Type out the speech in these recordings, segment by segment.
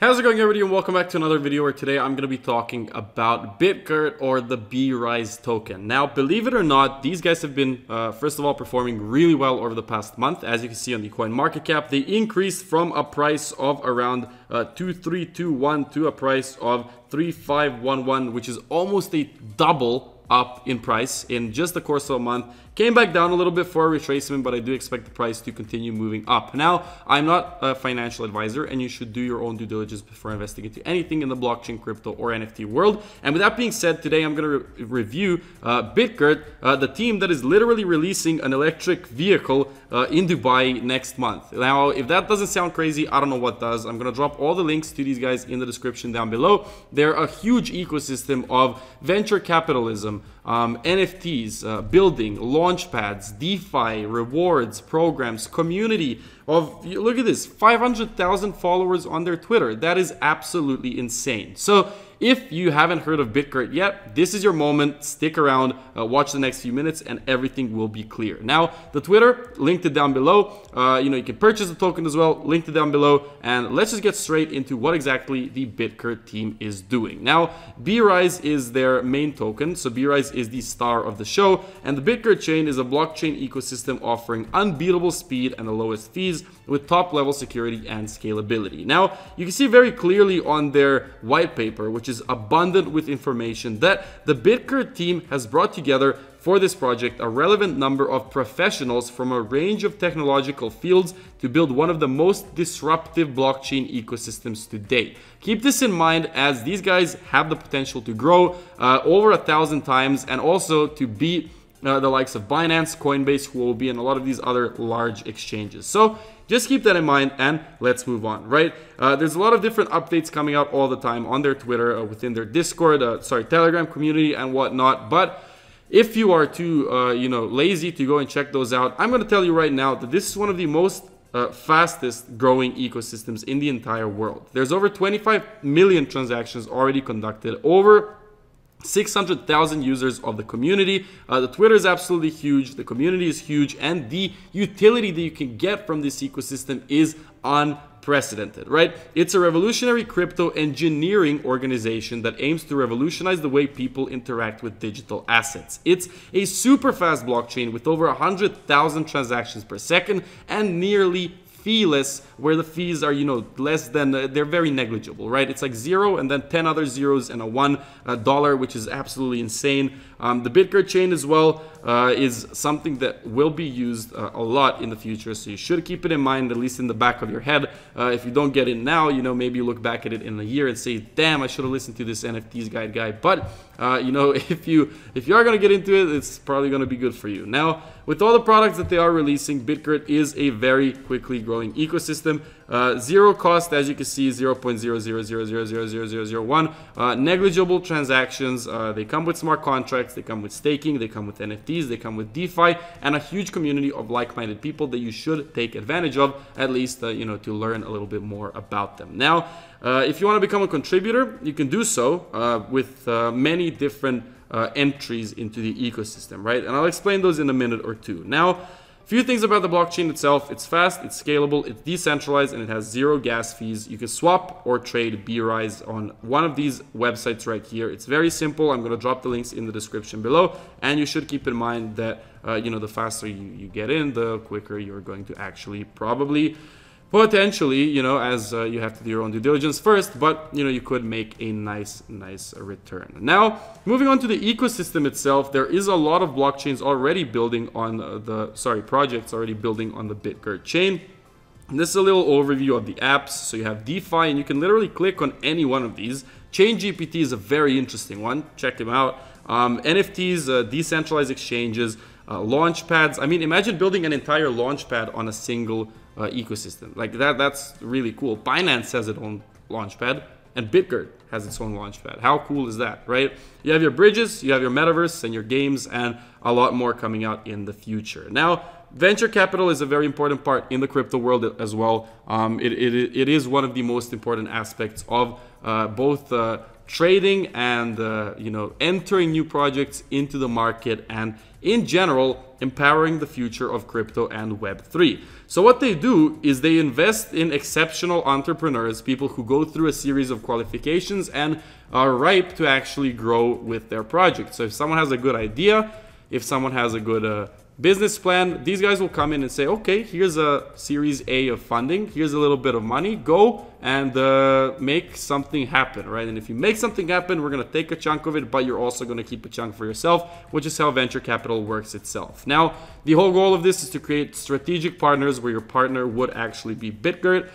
How's it going, everybody, and welcome back to another video where today I'm going to be talking about Bitgert, or the BRISE token. Now, believe it or not, these guys have been, first of all, performing really well over the past month. As you can see on the coin market cap, they increased from a price of around 2321 to a price of 3511, which is almost a double up in price in just the course of a month. Came back down a little bit for a retracement, but I do expect the price to continue moving up. Now, I'm not a financial advisor, and you should do your own due diligence before investing into anything in the blockchain, crypto, or NFT world. And with that being said, today I'm going to review Bitgert, the team that is literally releasing an electric vehicle in Dubai next month. Now, if that doesn't sound crazy, I don't know what does. I'm going to drop all the links to these guys in the description down below. They're a huge ecosystem of venture capitalism, NFTs, building, launchpads, DeFi, rewards, programs, community of, look at this, 500,000 followers on their Twitter. That is absolutely insane. So if you haven't heard of Bitgert yet, this is your moment. Stick around, watch the next few minutes, and everything will be clear. Now, the Twitter, linked it down below. You can purchase the token as well, linked it down below. And let's just get straight into what exactly the Bitgert team is doing. Now, BRISE is their main token. So BRISE is the star of the show. And the Bitgert chain is a blockchain ecosystem offering unbeatable speed and the lowest fees with top-level security and scalability. Now, you can see very clearly on their white paper, which is abundant with information, that the Bitgert team has brought together for this project a relevant number of professionals from a range of technological fields to build one of the most disruptive blockchain ecosystems to date. Keep this in mind, as these guys have the potential to grow over 1,000 times, and also to beat the likes of Binance, Coinbase, who will be in a lot of these other large exchanges. So just keep that in mind, and let's move on, right? There's a lot of different updates coming out all the time on their Twitter, within their Discord, Telegram community and whatnot. But if you are too, lazy to go and check those out, I'm going to tell you right now that this is one of the most fastest growing ecosystems in the entire world. There's over 25 million transactions already conducted, over 600,000 users of the community. The Twitter is absolutely huge, the community is huge, and the utility that you can get from this ecosystem is unprecedented, right? It's a revolutionary crypto engineering organization that aims to revolutionize the way people interact with digital assets. It's a super fast blockchain with over 100,000 transactions per second and nearly feeless, where the fees are, less than, they're very negligible, right? It's like 0 and then 10 other zeros and a $1, which is absolutely insane. The Bitgert chain as well is something that will be used a lot in the future, so you should keep it in mind, at least in the back of your head. If you don't get it now, maybe you look back at it in a year and say, damn, I should have listened to this NFTs guide guy. But if you are going to get into it, it's probably going to be good for you. Now, with all the products that they are releasing, Bitgert is a very quickly growing ecosystem. Zero cost, as you can see, 0.000000001. Negligible transactions. They come with smart contracts, they come with staking, they come with NFTs, they come with DeFi, and a huge community of like-minded people that you should take advantage of, at least to learn a little bit more about them. Now, if you want to become a contributor, you can do so with many different entries into the ecosystem, right? And I'll explain those in a minute or two. Now, few things about the blockchain itself. It's fast, it's scalable, it's decentralized, and it has zero gas fees. You can swap or trade BRISE on one of these websites right here. It's very simple. I'm going to drop the links in the description below, and you should keep in mind that the faster you get in, the quicker you're going to actually probably potentially, as you have to do your own due diligence first, but you could make a nice return. Now, moving on to the ecosystem itself, there is a lot of blockchains already building on projects already building on the Bitgert chain. And this is a little overview of the apps. So you have DeFi, and you can literally click on any one of these. ChainGPT is a very interesting one. Check them out. NFTs, decentralized exchanges, launchpads. I mean, imagine building an entire launchpad on a single ecosystem like that. That's really cool. Binance has its own launchpad, and Bitgert has its own launchpad. How cool is that, right? You have your bridges, you have your metaverse and your games, and a lot more coming out in the future. Now, venture capital is a very important part in the crypto world as well. It is one of the most important aspects of both trading and you know, entering new projects into the market, and in general empowering the future of crypto and Web3. So what they do is they invest in exceptional entrepreneurs, people who go through a series of qualifications and are ripe to actually grow with their project. So if someone has a good idea, if someone has a good business plan, these guys will come in and say, okay, here's a series A of funding, here's a little bit of money, go and make something happen, right? And if you make something happen, we're going to take a chunk of it, but you're also going to keep a chunk for yourself, which is how venture capital works itself. Now, the whole goal of this is to create strategic partners where your partner would actually be Bitgert,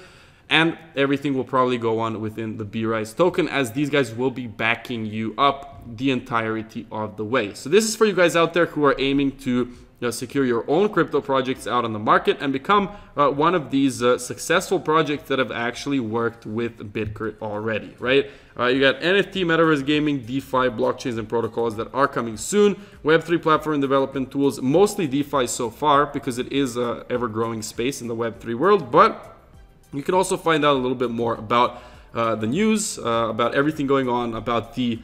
and everything will probably go on within the BRISE token, as these guys will be backing you up the entirety of the way. So this is for you guys out there who are aiming to secure your own crypto projects out on the market and become one of these successful projects that have actually worked with Bitgert already, right? You got NFT, metaverse gaming, DeFi, blockchains and protocols that are coming soon, Web3 platform development tools, mostly DeFi so far because it is an ever-growing space in the Web3 world, but you can also find out a little bit more about the news, about everything going on, about the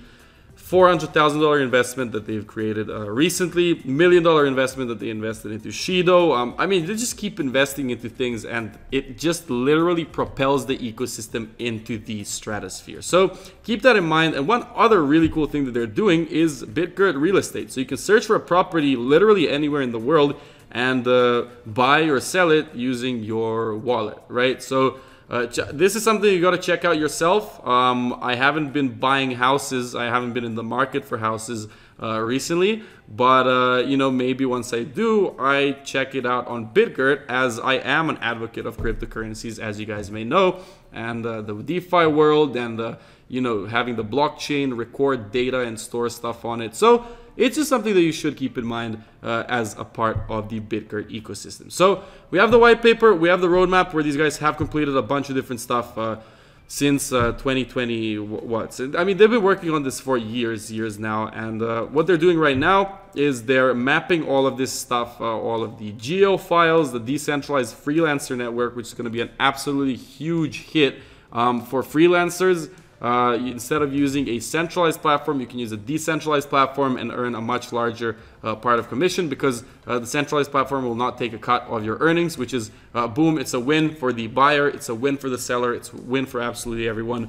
$400,000 investment that they've created recently, $1 million investment that they invested into 𝗔𝗟𝗟. I mean, they just keep investing into things, and it just literally propels the ecosystem into the stratosphere. So keep that in mind. And one other really cool thing that they're doing is Bitgert real estate. So you can search for a property literally anywhere in the world and buy or sell it using your wallet, right? So this is something you got to check out yourself. I haven't been buying houses. I haven't been in the market for houses recently, but you know, maybe once I do, I check it out on Bitgert, as I am an advocate of cryptocurrencies, as you guys may know, and the DeFi world, and you know, having the blockchain record data and store stuff on it. So it's just something that you should keep in mind as a part of the Bitgert ecosystem. So we have the white paper, we have the roadmap where these guys have completed a bunch of different stuff since 2020. I mean, they've been working on this for years now, and what they're doing right now is they're mapping all of this stuff, all of the geo files, the decentralized freelancer network, which is going to be an absolutely huge hit for freelancers. Instead of using a centralized platform, you can use a decentralized platform and earn a much larger part of commission, because the centralized platform will not take a cut of your earnings, which is boom, it's a win for the buyer, it's a win for the seller, it's a win for absolutely everyone.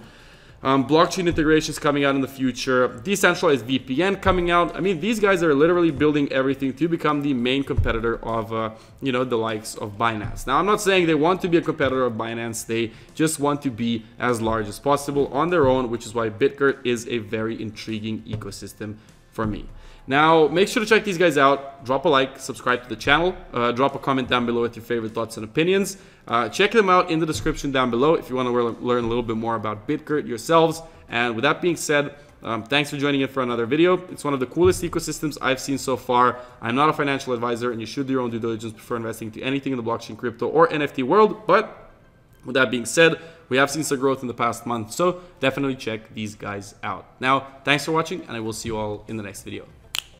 Blockchain integrations coming out in the future, decentralized VPN coming out. I mean, these guys are literally building everything to become the main competitor of you know, the likes of Binance. Now, I'm not saying they want to be a competitor of Binance, they just want to be as large as possible on their own, which is why Bitgert is a very intriguing ecosystem for me. Now, make sure to check these guys out. Drop a like, subscribe to the channel, drop a comment down below with your favorite thoughts and opinions. Check them out in the description down below if you want to learn a little bit more about Bitgert yourselves. And with that being said, thanks for joining in for another video. It's one of the coolest ecosystems I've seen so far. I'm not a financial advisor, and you should do your own due diligence before investing into anything in the blockchain, crypto, or NFT world. But with that being said, we have seen some growth in the past month, so definitely check these guys out. Now, thanks for watching, and I will see you all in the next video.